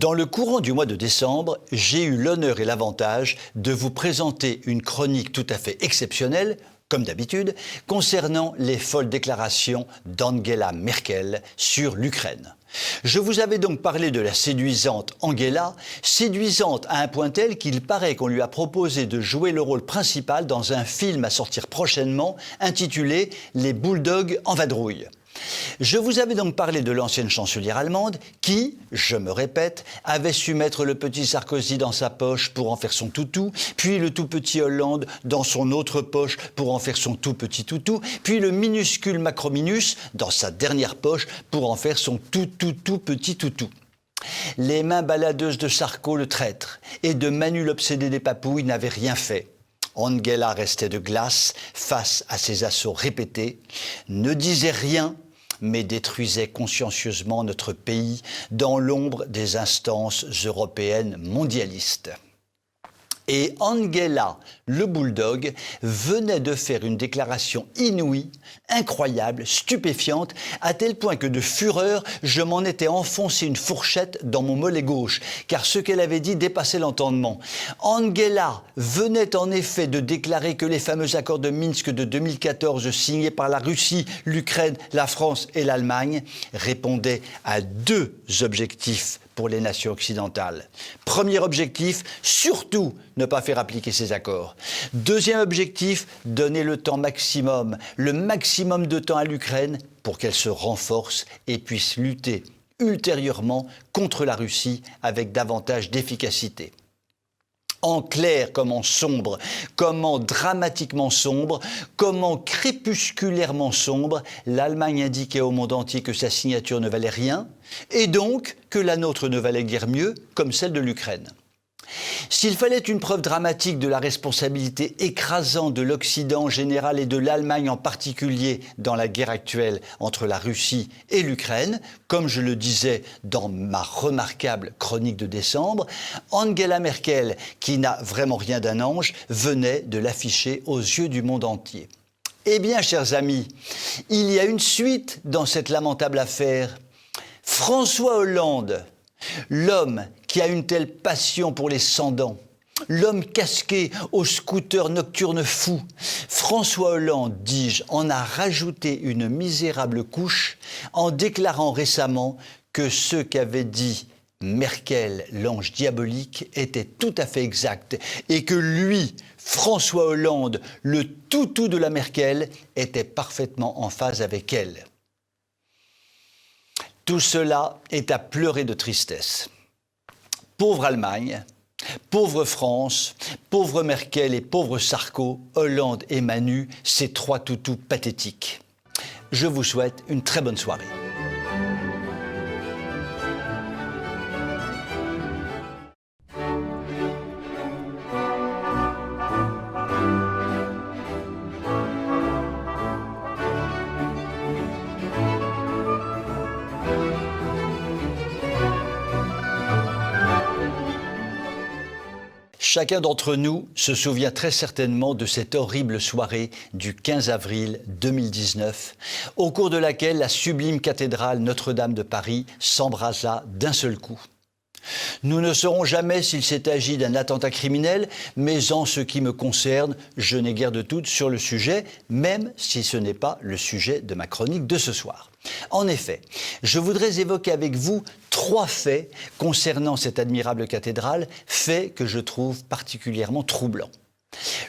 Dans le courant du mois de décembre, j'ai eu l'honneur et l'avantage de vous présenter une chronique tout à fait exceptionnelle, comme d'habitude, concernant les folles déclarations d'Angela Merkel sur l'Ukraine. Je vous avais donc parlé de la séduisante Angela, séduisante à un point tel qu'il paraît qu'on lui a proposé de jouer le rôle principal dans un film à sortir prochainement intitulé « Les Bulldogs en vadrouille ». Je vous avais donc parlé de l'ancienne chancelière allemande qui, je me répète, avait su mettre le petit Sarkozy dans sa poche pour en faire son toutou, puis le tout petit Hollande dans son autre poche pour en faire son tout petit toutou, puis le minuscule Macrominus dans sa dernière poche pour en faire son tout petit toutou. Les mains baladeuses de Sarko le traître et de Manu l'obsédé des papouilles n'avaient rien fait. Angela restait de glace face à ces assauts répétés, ne disait rien, mais détruisait consciencieusement notre pays dans l'ombre des instances européennes mondialistes. Et Angela, le bulldog, venait de faire une déclaration inouïe, incroyable, stupéfiante, à tel point que de fureur, je m'en étais enfoncé une fourchette dans mon mollet gauche, car ce qu'elle avait dit dépassait l'entendement. Angela venait en effet de déclarer que les fameux accords de Minsk de 2014 signés par la Russie, l'Ukraine, la France et l'Allemagne répondaient à deux objectifs pour les nations occidentales. Premier objectif, surtout ne pas faire appliquer ces accords. Deuxième objectif, donner le temps maximum, le maximum de temps à l'Ukraine pour qu'elle se renforce et puisse lutter ultérieurement contre la Russie avec davantage d'efficacité. En clair, comment sombre, comment dramatiquement sombre, comment crépusculairement sombre, l'Allemagne indiquait au monde entier que sa signature ne valait rien, et donc que la nôtre ne valait guère mieux, comme celle de l'Ukraine. S'il fallait une preuve dramatique de la responsabilité écrasante de l'Occident en général et de l'Allemagne en particulier dans la guerre actuelle entre la Russie et l'Ukraine, comme je le disais dans ma remarquable chronique de décembre, Angela Merkel, qui n'a vraiment rien d'un ange, venait de l'afficher aux yeux du monde entier. Eh bien, chers amis, il y a une suite dans cette lamentable affaire. François Hollande, l'homme qui a une telle passion pour les sans-dents, l'homme casqué au scooter nocturne fou, François Hollande, dis-je, en a rajouté une misérable couche en déclarant récemment que ce qu'avait dit Merkel, l'ange diabolique, était tout à fait exact et que lui, François Hollande, le toutou de la Merkel, était parfaitement en phase avec elle. Tout cela est à pleurer de tristesse. Pauvre Allemagne, pauvre France, pauvre Merkel et pauvre Sarko, Hollande et Manu, ces trois toutous pathétiques. Je vous souhaite une très bonne soirée. Chacun d'entre nous se souvient très certainement de cette horrible soirée du 15 avril 2019, au cours de laquelle la sublime cathédrale Notre-Dame de Paris s'embrasa d'un seul coup. Nous ne saurons jamais s'il s'est agi d'un attentat criminel, mais en ce qui me concerne, je n'ai guère de doute sur le sujet, même si ce n'est pas le sujet de ma chronique de ce soir. En effet, je voudrais évoquer avec vous 3 faits concernant cette admirable cathédrale, faits que je trouve particulièrement troublants.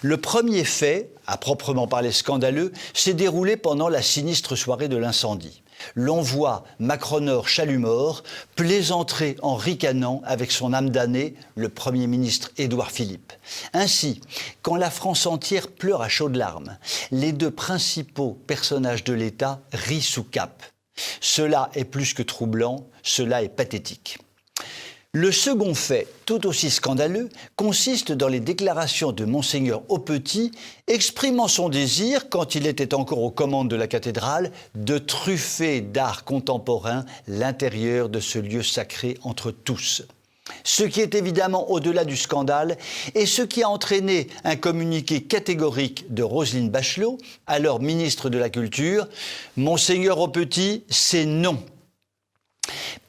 Le premier fait, à proprement parler scandaleux, s'est déroulé pendant la sinistre soirée de l'incendie. L'on voit Macronor Chalumor plaisanter en ricanant avec son âme damnée, le Premier ministre Édouard Philippe. Ainsi, quand la France entière pleure à chaudes larmes, les 2 principaux personnages de l'État rient sous cape. Cela est plus que troublant, cela est pathétique. Le second fait, tout aussi scandaleux, consiste dans les déclarations de Monseigneur Aupetit exprimant son désir, quand il était encore aux commandes de la cathédrale, de truffer d'art contemporain l'intérieur de ce lieu sacré entre tous. Ce qui est évidemment au-delà du scandale et ce qui a entraîné un communiqué catégorique de Roselyne Bachelot, alors ministre de la Culture. Monseigneur Aupetit, c'est non.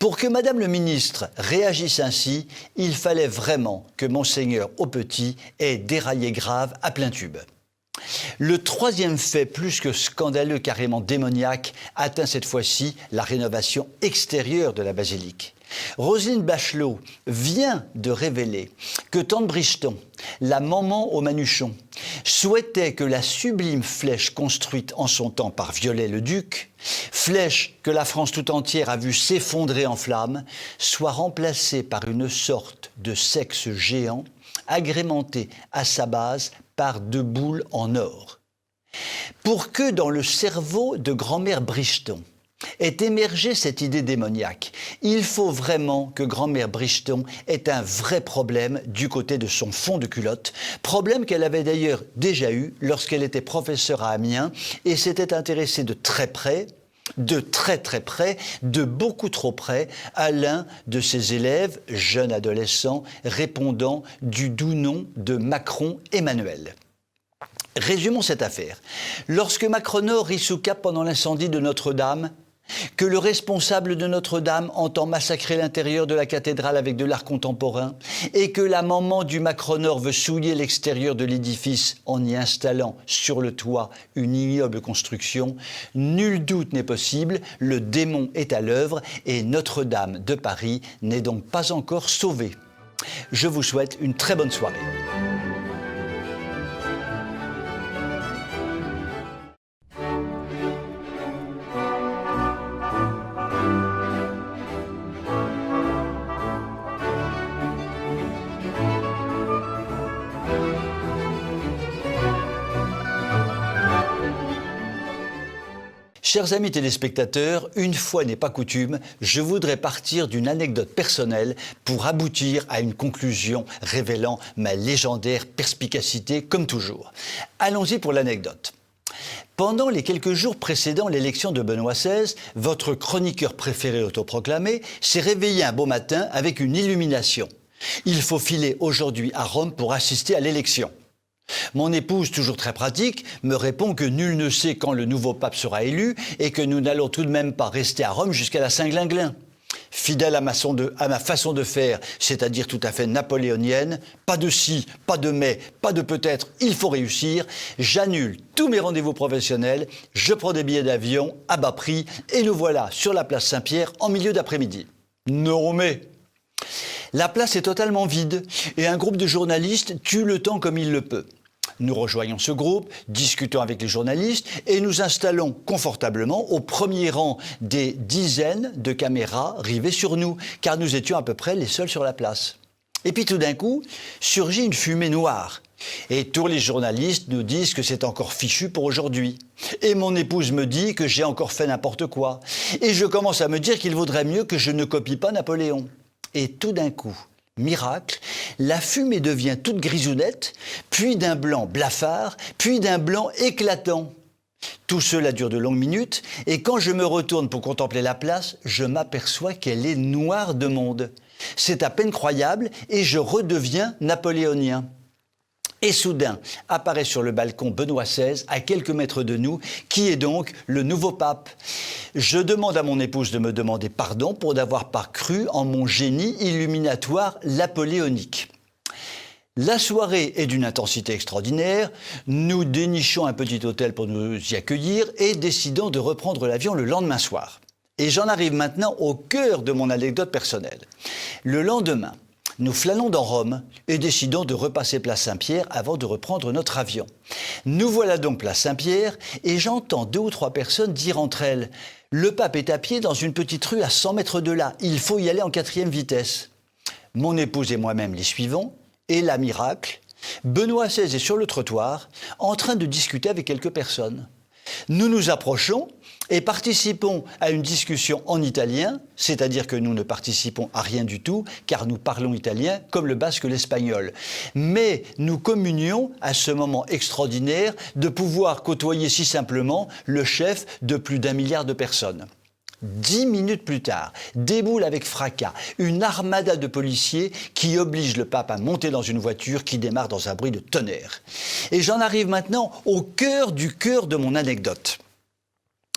Pour que Madame le ministre réagisse ainsi, il fallait vraiment que Monseigneur Aupetit ait déraillé grave à plein tube. Le troisième fait, plus que scandaleux, carrément démoniaque, atteint cette fois-ci la rénovation extérieure de la basilique. Roselyne Bachelot vient de révéler que tante Bricheton, la maman au Manuchon, souhaitait que la sublime flèche construite en son temps par Viollet-le-Duc, flèche que la France tout entière a vue s'effondrer en flammes, soit remplacée par une sorte de sexe géant, agrémenté à sa base par 2 boules en or. Pour que dans le cerveau de grand-mère Bricheton ait émergé cette idée démoniaque, il faut vraiment que grand-mère Bricheton ait un vrai problème du côté de son fond de culotte, problème qu'elle avait d'ailleurs déjà eu lorsqu'elle était professeure à Amiens et s'était intéressée de très près, de beaucoup trop près, à l'un de ses élèves, jeune adolescent, répondant du doux nom de Macron Emmanuel. Résumons cette affaire. Lorsque Macronor rit sous cape pendant l'incendie de Notre-Dame, que le responsable de Notre-Dame entend massacrer l'intérieur de la cathédrale avec de l'art contemporain et que la maman du Macronor veut souiller l'extérieur de l'édifice en y installant sur le toit une ignoble construction, nul doute n'est possible, le démon est à l'œuvre et Notre-Dame de Paris n'est donc pas encore sauvée. Je vous souhaite une très bonne soirée. Chers amis téléspectateurs, une fois n'est pas coutume, je voudrais partir d'une anecdote personnelle pour aboutir à une conclusion révélant ma légendaire perspicacité comme toujours. Allons-y pour l'anecdote. Pendant les quelques jours précédant l'élection de Benoît XVI, votre chroniqueur préféré autoproclamé s'est réveillé un beau matin avec une illumination. Il faut filer aujourd'hui à Rome pour assister à l'élection. Mon épouse, toujours très pratique, me répond que nul ne sait quand le nouveau pape sera élu et que nous n'allons tout de même pas rester à Rome jusqu'à la Saint-Glinglin. Fidèle à ma façon de faire, c'est-à-dire tout à fait napoléonienne, pas de si, pas de mais, pas de peut-être, il faut réussir, j'annule tous mes rendez-vous professionnels, je prends des billets d'avion à bas prix et nous voilà sur la place Saint-Pierre en milieu d'après-midi. Non mais... La place est totalement vide et un groupe de journalistes tue le temps comme il le peut. Nous rejoignons ce groupe, discutons avec les journalistes et nous installons confortablement au premier rang des dizaines de caméras rivées sur nous, car nous étions à peu près les seuls sur la place. Et puis tout d'un coup, surgit une fumée noire. Et tous les journalistes nous disent que c'est encore fichu pour aujourd'hui. Et mon épouse me dit que j'ai encore fait n'importe quoi. Et je commence à me dire qu'il vaudrait mieux que je ne copie pas Napoléon. Et tout d'un coup, miracle, la fumée devient toute grisounette, puis d'un blanc blafard, puis d'un blanc éclatant. Tout cela dure de longues minutes, et quand je me retourne pour contempler la place, je m'aperçois qu'elle est noire de monde. C'est à peine croyable, et je redeviens napoléonien. Et soudain, apparaît sur le balcon Benoît XVI, à quelques mètres de nous, qui est donc le nouveau pape. Je demande à mon épouse de me demander pardon pour n'avoir pas cru en mon génie illuminatoire napoléonique. La soirée est d'une intensité extraordinaire, nous dénichons un petit hôtel pour nous y accueillir et décidons de reprendre l'avion le lendemain soir. Et j'en arrive maintenant au cœur de mon anecdote personnelle. Le lendemain, nous flânons dans Rome et décidons de repasser place Saint-Pierre avant de reprendre notre avion. Nous voilà donc place Saint-Pierre et j'entends 2 ou 3 personnes dire entre elles « Le pape est à pied dans une petite rue à 100 mètres de là, il faut y aller en 4e vitesse ». Mon épouse et moi-même les suivons et là, miracle, Benoît XVI est sur le trottoir en train de discuter avec quelques personnes. Nous nous approchons et participons à une discussion en italien, c'est-à-dire que nous ne participons à rien du tout, car nous parlons italien comme le basque l'espagnol. Mais nous communions à ce moment extraordinaire de pouvoir côtoyer si simplement le chef de plus d'1 milliard de personnes. 10 minutes plus tard, déboule avec fracas une armada de policiers qui oblige le pape à monter dans une voiture qui démarre dans un bruit de tonnerre. Et j'en arrive maintenant au cœur de mon anecdote.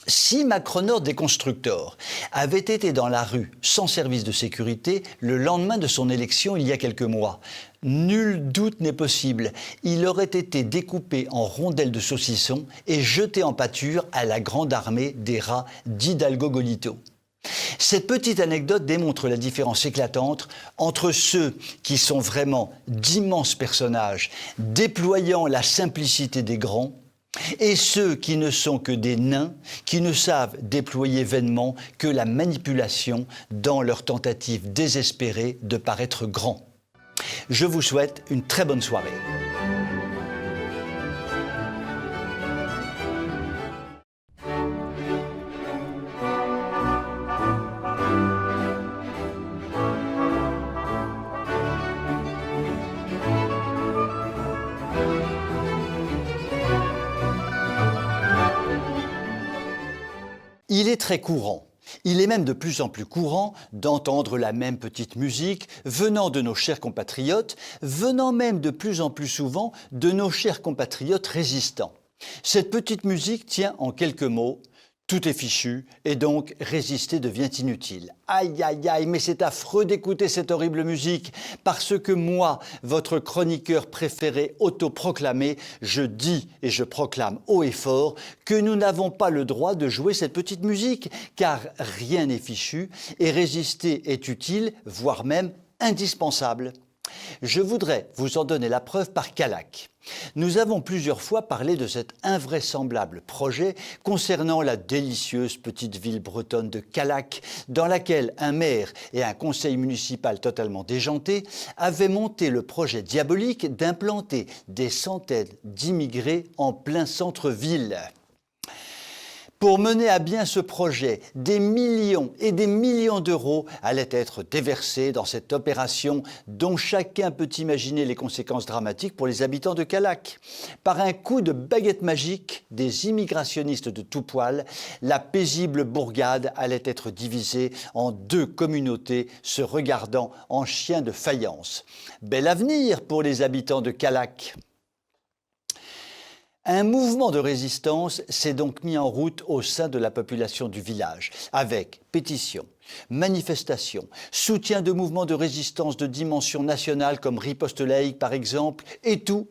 Si Macronor Deconstructor avait été dans la rue sans service de sécurité le lendemain de son élection il y a quelques mois, nul doute n'est possible, il aurait été découpé en rondelles de saucisson et jeté en pâture à la grande armée des rats d'Hidalgo Golito. Cette petite anecdote démontre la différence éclatante entre ceux qui sont vraiment d'immenses personnages déployant la simplicité des grands et ceux qui ne sont que des nains qui ne savent déployer vainement que la manipulation dans leur tentative désespérée de paraître grands. Je vous souhaite une très bonne soirée. Il est très courant, il est même de plus en plus courant d'entendre la même petite musique venant de nos chers compatriotes, venant même de plus en plus souvent de nos chers compatriotes résistants. Cette petite musique tient en quelques mots: tout est fichu et donc résister devient inutile. Aïe aïe aïe, mais c'est affreux d'écouter cette horrible musique parce que moi, votre chroniqueur préféré autoproclamé, je dis et je proclame haut et fort que nous n'avons pas le droit de jouer cette petite musique car rien n'est fichu et résister est utile, voire même indispensable. Je voudrais vous en donner la preuve par Callac. Nous avons plusieurs fois parlé de cet invraisemblable projet concernant la délicieuse petite ville bretonne de Callac, dans laquelle un maire et un conseil municipal totalement déjantés avaient monté le projet diabolique d'implanter des centaines d'immigrés en plein centre-ville. Pour mener à bien ce projet, des millions et des millions d'euros allaient être déversés dans cette opération dont chacun peut imaginer les conséquences dramatiques pour les habitants de Callac. Par un coup de baguette magique des immigrationnistes de tout poil, la paisible bourgade allait être divisée en deux communautés se regardant en chiens de faïence. Bel avenir pour les habitants de Callac. Un mouvement de résistance s'est donc mis en route au sein de la population du village, avec pétitions, manifestations, soutien de mouvements de résistance de dimension nationale comme Riposte laïque par exemple, et tout.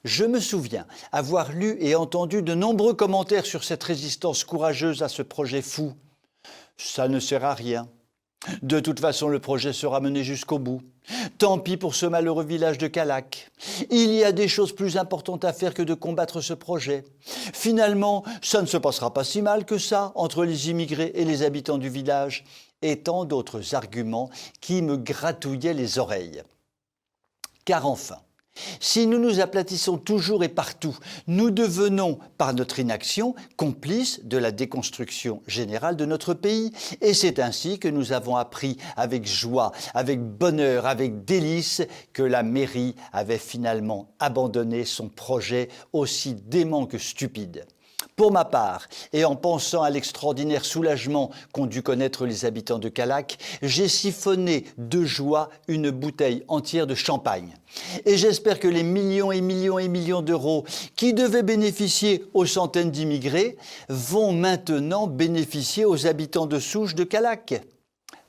Je me souviens avoir lu et entendu de nombreux commentaires sur cette résistance courageuse à ce projet fou. Ça ne sert à rien. De toute façon, le projet sera mené jusqu'au bout. Tant pis pour ce malheureux village de Callac. Il y a des choses plus importantes à faire que de combattre ce projet. Finalement, ça ne se passera pas si mal que ça entre les immigrés et les habitants du village. Et tant d'autres arguments qui me gratouillaient les oreilles. Car enfin, si nous nous aplatissons toujours et partout, nous devenons, par notre inaction, complices de la déconstruction générale de notre pays. Et c'est ainsi que nous avons appris avec joie, avec bonheur, avec délice, que la mairie avait finalement abandonné son projet aussi dément que stupide. Pour ma part, et en pensant à l'extraordinaire soulagement qu'ont dû connaître les habitants de Callac, j'ai siphonné de joie une bouteille entière de champagne. Et j'espère que les millions et millions et millions d'euros qui devaient bénéficier aux centaines d'immigrés vont maintenant bénéficier aux habitants de souche de Callac.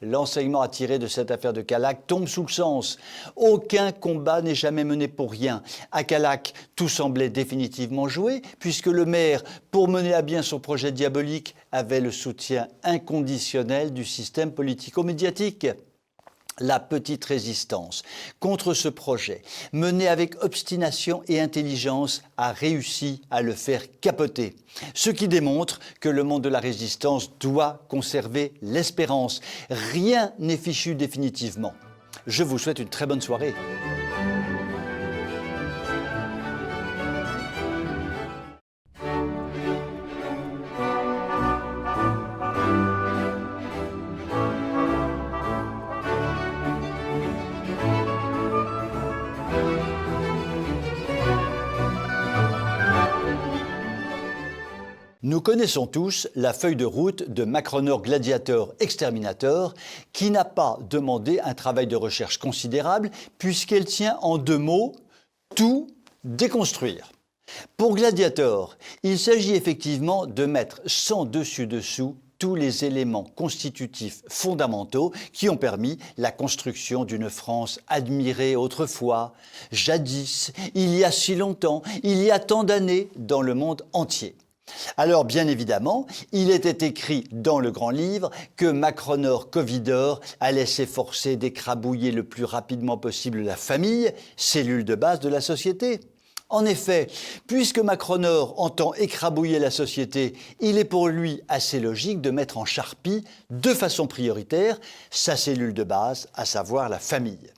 L'enseignement à tirer de cette affaire de Callac tombe sous le sens. Aucun combat n'est jamais mené pour rien. À Callac, tout semblait définitivement joué, puisque le maire, pour mener à bien son projet diabolique, avait le soutien inconditionnel du système politico-médiatique. La petite résistance contre ce projet, menée avec obstination et intelligence, a réussi à le faire capoter. Ce qui démontre que le monde de la résistance doit conserver l'espérance. Rien n'est fichu définitivement. Je vous souhaite une très bonne soirée. Nous connaissons tous la feuille de route de Macronor Gladiator Exterminator qui n'a pas demandé un travail de recherche considérable puisqu'elle tient en deux mots « tout déconstruire ». Pour Gladiator, il s'agit effectivement de mettre sans dessus-dessous tous les éléments constitutifs fondamentaux qui ont permis la construction d'une France admirée autrefois, jadis, il y a si longtemps, il y a tant d'années dans le monde entier. Alors bien évidemment, il était écrit dans le grand livre que Macronor Covidor allait s'efforcer d'écrabouiller le plus rapidement possible la famille, cellule de base de la société. En effet, puisque Macronor entend écrabouiller la société, il est pour lui assez logique de mettre en charpie, de façon prioritaire, sa cellule de base, à savoir la famille.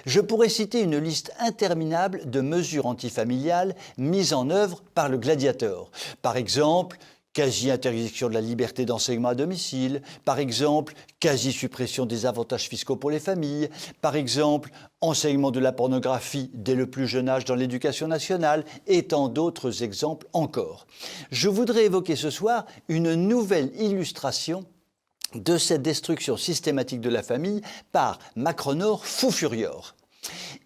Je pourrais citer une liste interminable de mesures antifamiliales mises en œuvre par le Gladiator. Par exemple, quasi-interdiction de la liberté d'enseignement à domicile, par exemple, quasi-suppression des avantages fiscaux pour les familles, par exemple, enseignement de la pornographie dès le plus jeune âge dans l'éducation nationale, et tant d'autres exemples encore. Je voudrais évoquer ce soir une nouvelle illustration de cette destruction systématique de la famille par Macronor fou furior.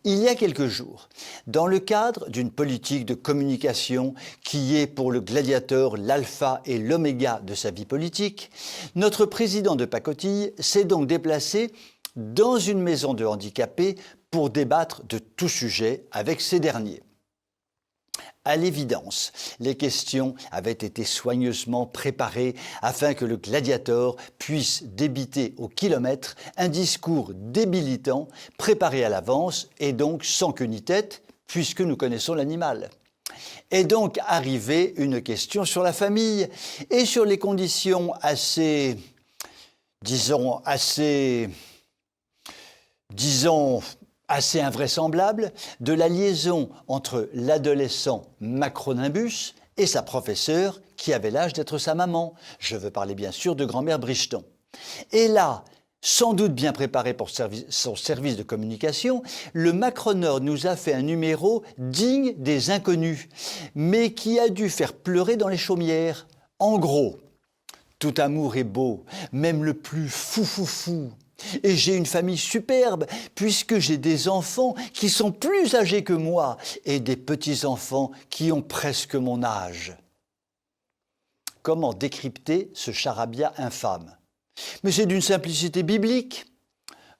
Il y a quelques jours, dans le cadre d'une politique de communication qui est pour le Gladiator l'alpha et l'oméga de sa vie politique, notre président de pacotille s'est donc déplacé dans une maison de handicapés pour débattre de tout sujet avec ces derniers. À l'évidence, les questions avaient été soigneusement préparées afin que le Gladiator puisse débiter au kilomètre un discours débilitant, préparé à l'avance et donc sans queue ni tête, puisque nous connaissons l'animal. Est donc arrivée une question sur la famille et sur les conditions assez invraisemblable de la liaison entre l'adolescent Macronimbus et sa professeure qui avait l'âge d'être sa maman. Je veux parler bien sûr de grand-mère Bricheton. Et là, sans doute bien préparé pour son service de communication, le Macronor nous a fait un numéro digne des inconnus, mais qui a dû faire pleurer dans les chaumières. En gros, tout amour est beau, même le plus fou. Et j'ai une famille superbe, puisque j'ai des enfants qui sont plus âgés que moi et des petits-enfants qui ont presque mon âge. Comment décrypter ce charabia infâme? Mais c'est d'une simplicité biblique.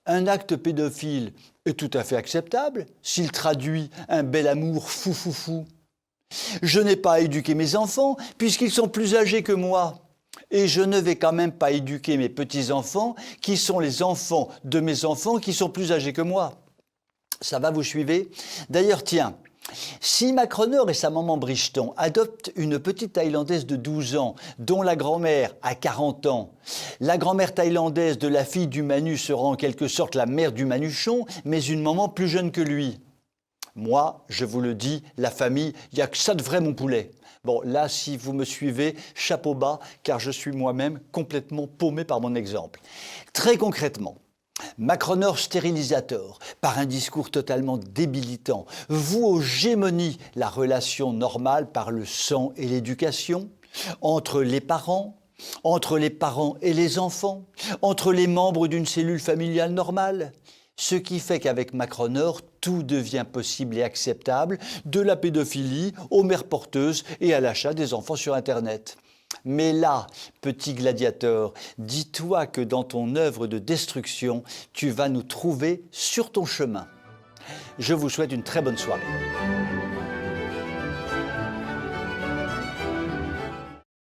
Un acte pédophile est tout à fait acceptable s'il traduit un bel amour fou. Je n'ai pas à éduquer mes enfants, puisqu'ils sont plus âgés que moi. Et je ne vais quand même pas éduquer mes petits-enfants, qui sont les enfants de mes enfants, qui sont plus âgés que moi. Ça va, vous suivez? D'ailleurs, tiens, si Macronor et sa maman Bricheton adoptent une petite Thaïlandaise de 12 ans, dont la grand-mère a 40 ans, la grand-mère thaïlandaise de la fille du Manu sera en quelque sorte la mère du Manuchon, mais une maman plus jeune que lui. Moi, je vous le dis, la famille, il n'y a que ça de vrai, mon poulet. Bon, là, si vous me suivez, chapeau bas, car je suis moi-même complètement paumé par mon exemple. Très concrètement, Macronor stérilisator, par un discours totalement débilitant, voue aux gémonies la relation normale par le sang et l'éducation, entre les parents et les enfants, entre les membres d'une cellule familiale normale. Ce qui fait qu'avec Macronor, tout devient possible et acceptable, de la pédophilie aux mères porteuses et à l'achat des enfants sur Internet. Mais là, petit Gladiator, dis-toi que dans ton œuvre de destruction, tu vas nous trouver sur ton chemin. Je vous souhaite une très bonne soirée.